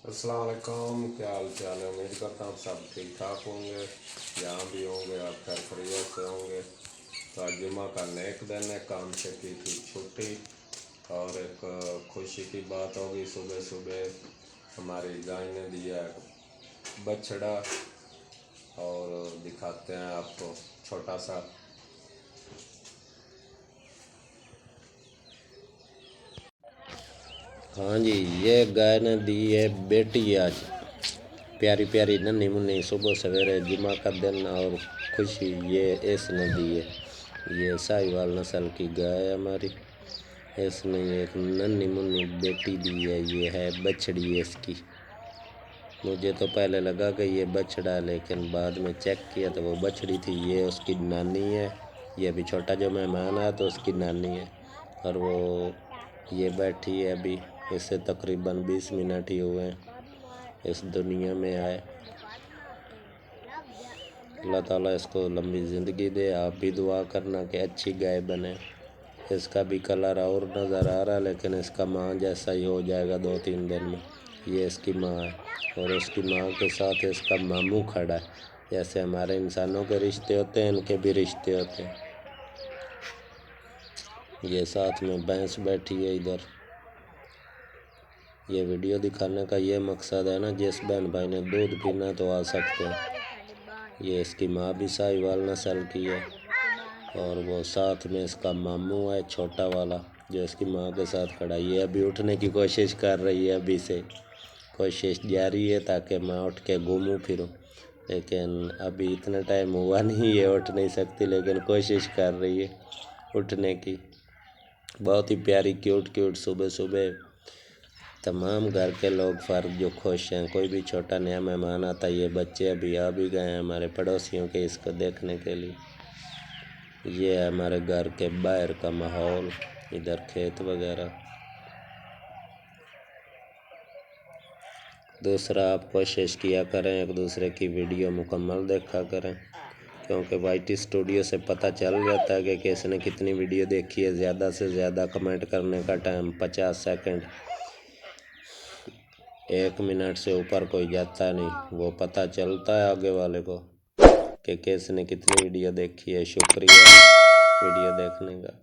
अस्सलाम वालेकुम, क्या हाल चाल है। उम्मीद करता हूँ सब ठीक ठाक होंगे, यहाँ भी होंगे, आप खैर खैरियत से होंगे। तो आज जुम्मा का नेक दिन है, काम से की थी छुट्टी। और एक खुशी की बात होगी, सुबह सुबह हमारी गाय ने दिया बछड़ा। और दिखाते हैं आपको छोटा सा। हाँ जी, ये गाय ने दी है बेटी आज, प्यारी प्यारी नन्ही मुन्नी। सुबह सवेरे जुम्मा का दिन और खुशी ये इसने दी है। ये साहिवाल नस्ल की गाय है हमारी, इसने एक नन्ही मुन्नी बेटी दी है। ये है बछड़ी है इसकी। मुझे तो पहले लगा कि ये बछड़ा है, लेकिन बाद में चेक किया तो वो बछड़ी थी। ये उसकी नानी है। ये अभी छोटा जो मेहमान आया तो उसकी नानी है। और वो ये बैठी है अभी, इससे तकरीबन 20 मिनट ही हुए हैं इस दुनिया में आए। अल्लाह ताला इसको लंबी ज़िंदगी दे। आप भी दुआ करना कि अच्छी गाय बने। इसका भी कलर और नज़र आ रहा है, लेकिन इसका माँ जैसा ही हो जाएगा 2-3 दिन में। ये इसकी माँ है और उसकी माँ के साथ इसका मामू खड़ा है। जैसे हमारे इंसानों के रिश्ते होते हैं, इनके भी रिश्ते होते हैं। ये साथ में भैंस बैठी है इधर। ये वीडियो दिखाने का ये मकसद है ना, जिस बहन भाई ने दूध पीना तो आ सकते हैं। ये इसकी माँ भी साहिवाल नस्ल की है और वो साथ में इसका मामू है छोटा वाला, जो इसकी माँ के साथ खड़ा। ये अभी उठने की कोशिश कर रही है, अभी से कोशिश जारी है ताकि मैं उठ के घूमूं फिरूं, लेकिन अभी इतना टाइम हुआ नहीं, ये उठ नहीं सकती, लेकिन कोशिश कर रही है उठने की। बहुत ही प्यारी क्यूट क्यूट। सुबह सुबह तमाम घर के लोग फ़र्द जो खुश हैं, कोई भी छोटा नया मेहमान आता है। ये बच्चे अभी आ भी गए हैं हमारे पड़ोसियों के इसको देखने के लिए। ये है हमारे घर के बाहर का माहौल, इधर खेत वगैरह। दूसरा, आप कोशिश किया करें एक दूसरे की वीडियो मुकम्मल देखा करें, क्योंकि वाईटी स्टूडियो से पता चल जाता है कि किसने कितनी वीडियो देखी है। ज़्यादा से ज़्यादा कमेंट करने का टाइम 50 सेकंड, 1 मिनट से ऊपर कोई जाता नहीं। वो पता चलता है आगे वाले को कि किसने कितनी वीडियो देखी है। शुक्रिया वीडियो देखने का।